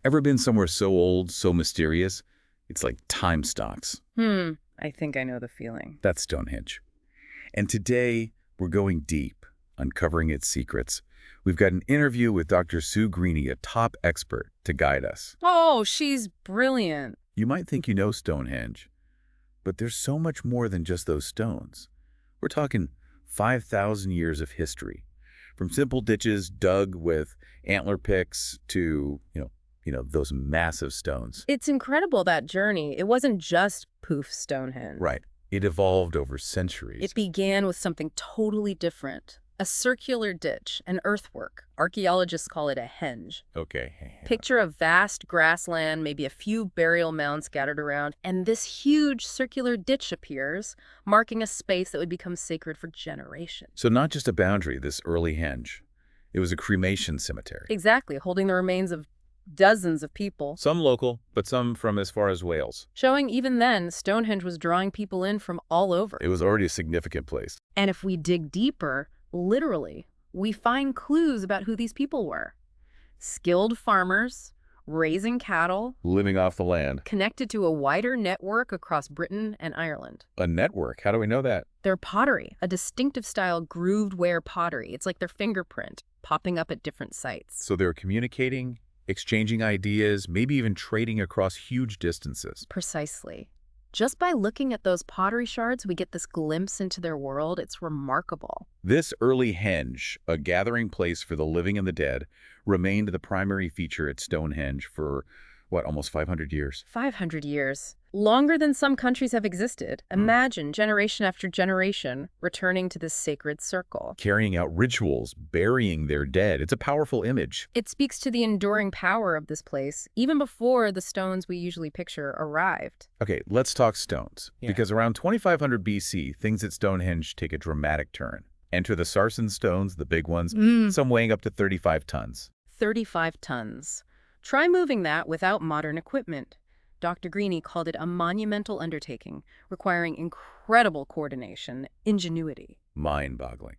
Ever been somewhere so old, so mysterious? It's like time stops. I think I know the feeling. That's Stonehenge. And today, we're going deep, uncovering its secrets. We've got an interview with Dr. Sue Greeny, a top expert, to guide us. Oh, she's brilliant. You might think you know Stonehenge, but there's so much more than just those stones. We're talking 5,000 years of history, from simple ditches dug with antler picks to, those massive stones. It's incredible, that journey. It wasn't just poof Stonehenge. Right. It evolved over centuries. It began with something totally different. A circular ditch, an earthwork. Archaeologists call it a henge. Okay. Picture a vast grassland, maybe a few burial mounds scattered around, and this huge circular ditch appears, marking a space that would become sacred for generations. So not just a boundary, this early henge. It was a cremation cemetery. Exactly, holding the remains of dozens of people. Some local, but some from as far as Wales. Showing even then, Stonehenge was drawing people in from all over. It was already a significant place. And if we dig deeper, literally, we find clues about who these people were. Skilled farmers, raising cattle, Living off the land. connected to a wider network across Britain and Ireland. A network? How do we know that? Their pottery, a distinctive style grooved ware pottery. It's like their fingerprint, popping up at different sites. So they were communicating, exchanging ideas, maybe even trading across huge distances. Precisely. Just by looking at those pottery shards, we get this glimpse into their world. It's remarkable. This early henge, a gathering place for the living and the dead, remained the primary feature at Stonehenge for, almost 500 years? 500 years. Longer than some countries have existed. Imagine generation after generation returning to this sacred circle. Carrying out rituals, burying their dead. It's a powerful image. It speaks to the enduring power of this place, even before the stones we usually picture arrived. Okay, let's talk stones. Yeah. Because around 2500 BC, things at Stonehenge take a dramatic turn. Enter the sarsen stones, the big ones, some weighing up to 35 tons. 35 tons. Try moving that without modern equipment. Dr. Greeny called it a monumental undertaking, requiring incredible coordination, ingenuity. Mind-boggling.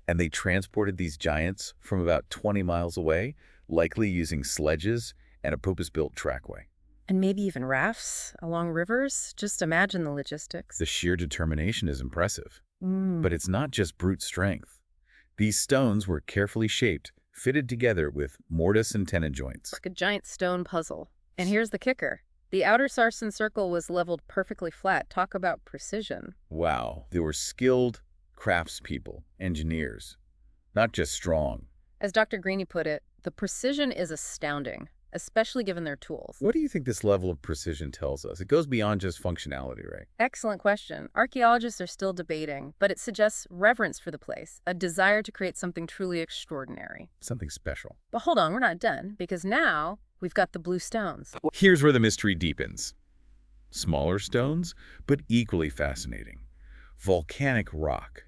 And they transported these giants from about 20 miles away, likely using sledges and a purpose-built trackway. And maybe even rafts along rivers. Just imagine the logistics. The sheer determination is impressive. But it's not just brute strength. These stones were carefully shaped, fitted together with mortise and tenon joints. Like a giant stone puzzle. And here's the kicker. The outer sarsen circle was leveled perfectly flat. Talk about precision. Wow, they were skilled craftspeople, engineers, not just strong. As Dr. Greeny put it, the precision is astounding, especially given their tools. What do you think this level of precision tells us? It goes beyond just functionality, right? Excellent question. Archaeologists are still debating, but it suggests reverence for the place, a desire to create something truly extraordinary. Something special. But hold on, we're not done, because now we've got the blue stones. Here's where the mystery deepens. Smaller stones, but equally fascinating. Volcanic rock.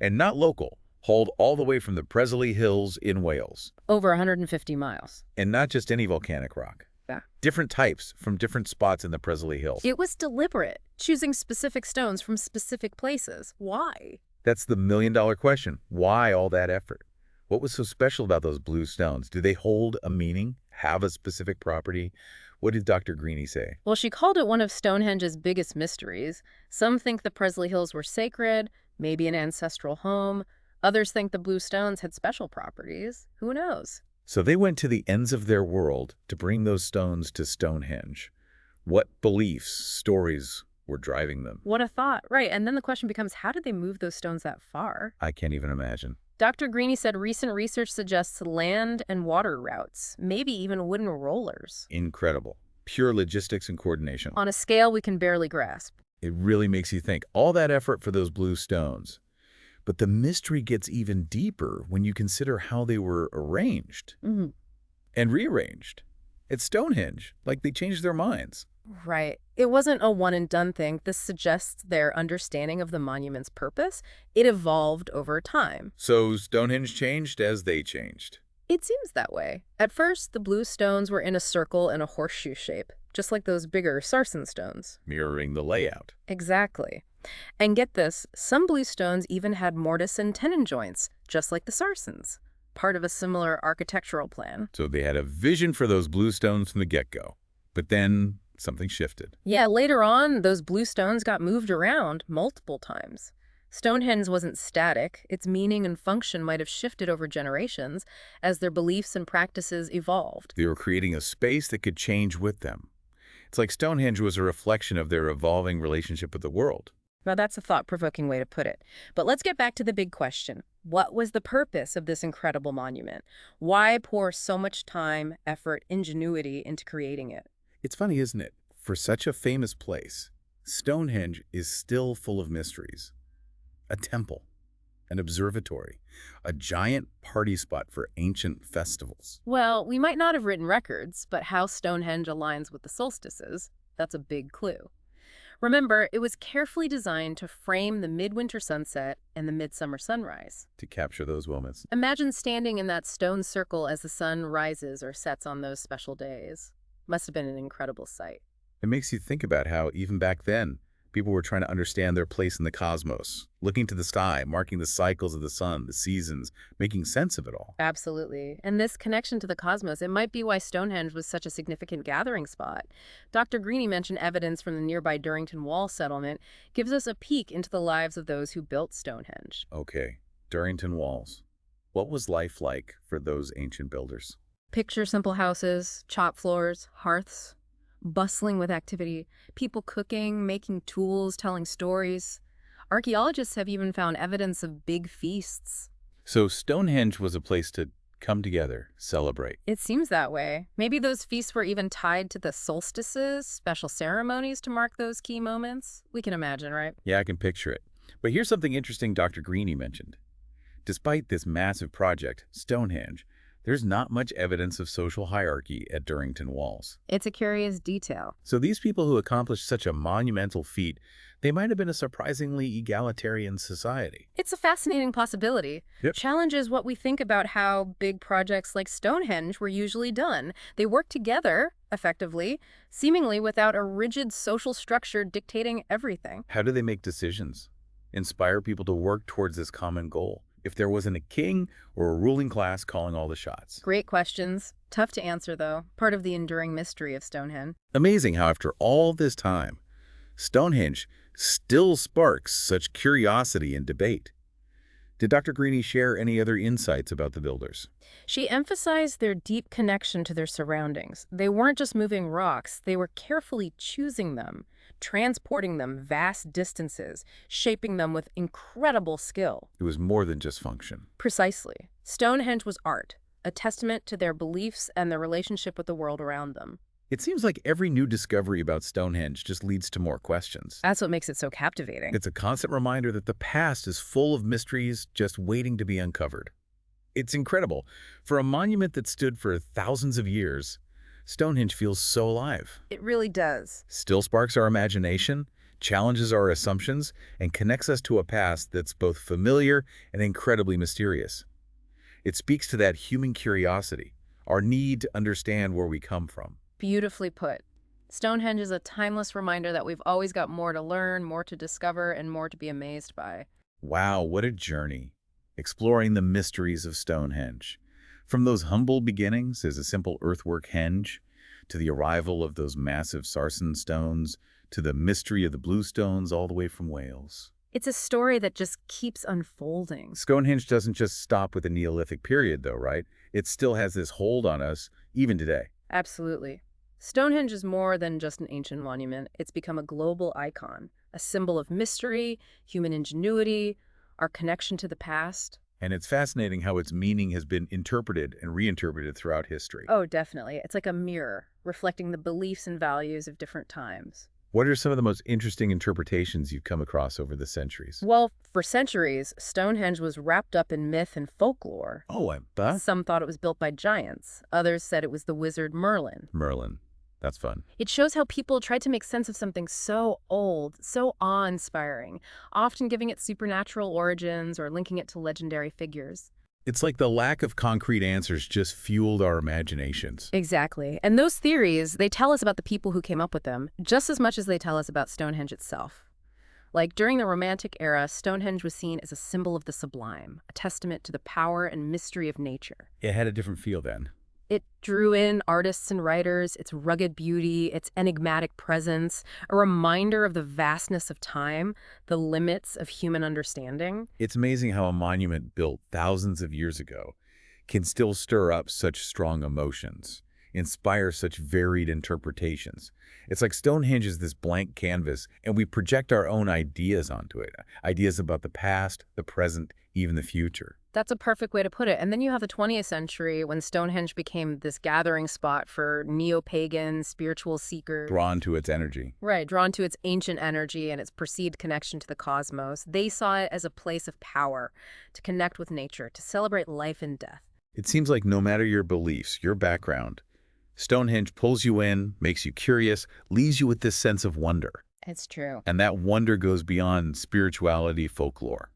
And not local, hauled all the way from the Presley Hills in Wales. Over 150 miles. And not just any volcanic rock. Yeah. Different types from different spots in the Presley Hills. It was deliberate, choosing specific stones from specific places. Why? That's the million-dollar question. Why all that effort? What was so special about those blue stones? Do they hold a meaning? Have a specific property? What did Dr. Greeny say? Well, she called it one of Stonehenge's biggest mysteries. Some think the Presley Hills were sacred, maybe an ancestral home. Others think the blue stones had special properties. Who knows? So they went to the ends of their world to bring those stones to Stonehenge. What beliefs, stories were driving them? What a thought. Right, and then the question becomes, how did they move those stones that far? I can't even imagine. Dr. Greeny said recent research suggests land and water routes, maybe even wooden rollers. Incredible. Pure logistics and coordination. On a scale we can barely grasp. It really makes you think. All that effort for those blue stones. But the mystery gets even deeper when you consider how they were arranged and rearranged. At Stonehenge, like they changed their minds. Right. It wasn't a one-and-done thing. This suggests their understanding of the monument's purpose. It evolved over time. So Stonehenge changed as they changed. It seems that way. At first, the blue stones were in a circle and a horseshoe shape, just like those bigger sarsen stones. Mirroring the layout. Exactly. And get this, some blue stones even had mortise and tenon joints, just like the sarsens. part of a similar architectural plan. So they had a vision for those blue stones from the get-go. But then something shifted. Yeah, later on, those blue stones got moved around multiple times. Stonehenge wasn't static. Its meaning and function might have shifted over generations as their beliefs and practices evolved. They were creating a space that could change with them. It's like Stonehenge was a reflection of their evolving relationship with the world. Now, that's a thought-provoking way to put it. But let's get back to the big question. What was the purpose of this incredible monument? Why pour so much time, effort, ingenuity into creating it? It's funny, isn't it? For such a famous place, Stonehenge is still full of mysteries. A temple, an observatory, a giant party spot for ancient festivals. Well, we might not have written records, but how Stonehenge aligns with the solstices, that's a big clue. Remember, it was carefully designed to frame the midwinter sunset and the midsummer sunrise. To capture those moments. Imagine standing in that stone circle as the sun rises or sets on those special days. Must have been an incredible sight. It makes you think about how, even back then, people were trying to understand their place in the cosmos, looking to the sky, marking the cycles of the sun, the seasons, making sense of it all. Absolutely. And this connection to the cosmos, it might be why Stonehenge was such a significant gathering spot. Dr. Greene mentioned evidence from the nearby Durrington Wall settlement gives us a peek into the lives of those who built Stonehenge. Okay, Durrington Walls. What was life like for those ancient builders? Picture simple houses, chop floors, hearths, bustling with activity, people cooking, making tools, telling stories. Archaeologists have even found evidence of big feasts. So Stonehenge was a place to come together, celebrate. It seems that way. Maybe those feasts were even tied to the solstices, special ceremonies to mark those key moments. We can imagine, right? Yeah, I can picture it. But here's something interesting Dr. Greene mentioned. Despite this massive project, Stonehenge, there's not much evidence of social hierarchy at Durrington Walls. It's a curious detail. So these people who accomplished such a monumental feat, they might have been a surprisingly egalitarian society. It's a fascinating possibility. Yep. Challenges what we think about how big projects like Stonehenge were usually done. They work together, effectively, seemingly without a rigid social structure dictating everything. How do they make decisions? Inspire people to work towards this common goal? If there wasn't a king or a ruling class calling all the shots? Great questions. Tough to answer, though. Part of the enduring mystery of Stonehenge. Amazing how after all this time, Stonehenge still sparks such curiosity and debate. Did Dr. Greene share any other insights about the builders? She emphasized their deep connection to their surroundings. They weren't just moving rocks, they were carefully choosing them, transporting them vast distances, shaping them with incredible skill. It was more than just function. Precisely. Stonehenge was art, a testament to their beliefs and their relationship with the world around them. It seems like every new discovery about Stonehenge just leads to more questions. That's what makes it so captivating. It's a constant reminder that the past is full of mysteries just waiting to be uncovered. It's incredible. For a monument that stood for thousands of years, Stonehenge feels so alive. It really does. Still sparks our imagination, challenges our assumptions, and connects us to a past that's both familiar and incredibly mysterious. It speaks to that human curiosity, our need to understand where we come from. Beautifully put. Stonehenge is a timeless reminder that we've always got more to learn, more to discover, and more to be amazed by. Wow, what a journey, exploring the mysteries of Stonehenge. From those humble beginnings as a simple earthwork henge, to the arrival of those massive sarsen stones, to the mystery of the blue stones all the way from Wales. It's a story that just keeps unfolding. Stonehenge doesn't just stop with the Neolithic period, though, right? It still has this hold on us, even today. Absolutely. Stonehenge is more than just an ancient monument. It's become a global icon, a symbol of mystery, human ingenuity, our connection to the past. And it's fascinating how its meaning has been interpreted and reinterpreted throughout history. Oh, definitely. It's like a mirror, reflecting the beliefs and values of different times. What are some of the most interesting interpretations you've come across over the centuries? Well, for centuries, Stonehenge was wrapped up in myth and folklore. Oh, I bet. Some thought it was built by giants. Others said it was the wizard Merlin. Merlin. That's fun. It shows how people tried to make sense of something so old, so awe-inspiring, often giving it supernatural origins or linking it to legendary figures. It's like the lack of concrete answers just fueled our imaginations. Exactly. And those theories, they tell us about the people who came up with them, just as much as they tell us about Stonehenge itself. Like during the Romantic era, Stonehenge was seen as a symbol of the sublime, a testament to the power and mystery of nature. It had a different feel then. It drew in artists and writers, its rugged beauty, its enigmatic presence, a reminder of the vastness of time, the limits of human understanding. It's amazing how a monument built thousands of years ago can still stir up such strong emotions, inspire such varied interpretations. It's like Stonehenge is this blank canvas, and we project our own ideas onto it. Ideas about the past, the present, even the future. That's a perfect way to put it. And then you have the 20th century when Stonehenge became this gathering spot for neo-pagans, spiritual seekers. Drawn to its energy. Right, drawn to its ancient energy and its perceived connection to the cosmos. They saw it as a place of power, to connect with nature, to celebrate life and death. It seems like no matter your beliefs, your background, Stonehenge pulls you in, makes you curious, leaves you with this sense of wonder. It's true. And that wonder goes beyond spirituality, folklore.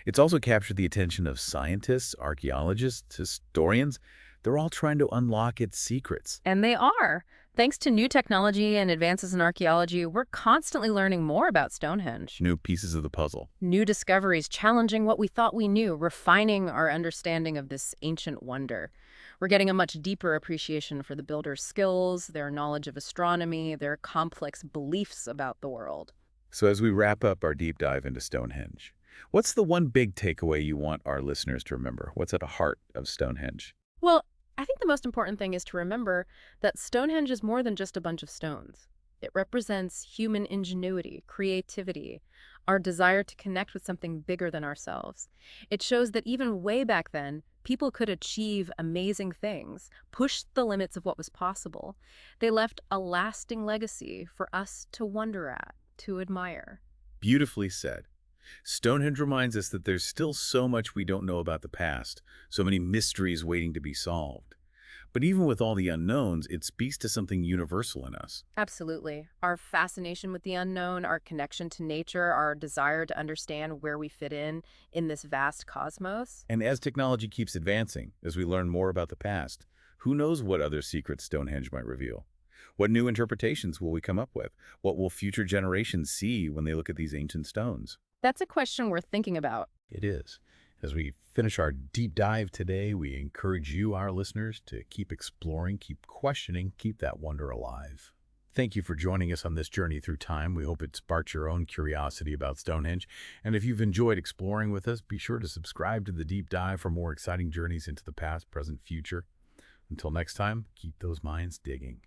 It's also captured the attention of scientists, archaeologists, historians. They're all trying to unlock its secrets. And they are. Thanks to new technology and advances in archaeology, we're constantly learning more about Stonehenge. New pieces of the puzzle. New discoveries challenging what we thought we knew, refining our understanding of this ancient wonder. We're getting a much deeper appreciation for the builders' skills, their knowledge of astronomy, their complex beliefs about the world. So as we wrap up our deep dive into Stonehenge, what's the one big takeaway you want our listeners to remember? What's at the heart of Stonehenge? Well, I think the most important thing is to remember that Stonehenge is more than just a bunch of stones. It represents human ingenuity, creativity, our desire to connect with something bigger than ourselves. It shows that even way back then, people could achieve amazing things, push the limits of what was possible. They left a lasting legacy for us to wonder at, to admire. Beautifully said. Stonehenge reminds us that there's still so much we don't know about the past, so many mysteries waiting to be solved. But even with all the unknowns, it speaks to something universal in us. Absolutely. Our fascination with the unknown, our connection to nature, our desire to understand where we fit in this vast cosmos. And as technology keeps advancing, as we learn more about the past, who knows what other secrets Stonehenge might reveal? What new interpretations will we come up with? What will future generations see when they look at these ancient stones? That's a question worth thinking about. It is. As we finish our deep dive today, we encourage you, our listeners, to keep exploring, keep questioning, keep that wonder alive. Thank you for joining us on this journey through time. We hope it sparked your own curiosity about Stonehenge. And if you've enjoyed exploring with us, be sure to subscribe to the deep dive for more exciting journeys into the past, present, future. Until next time, keep those minds digging.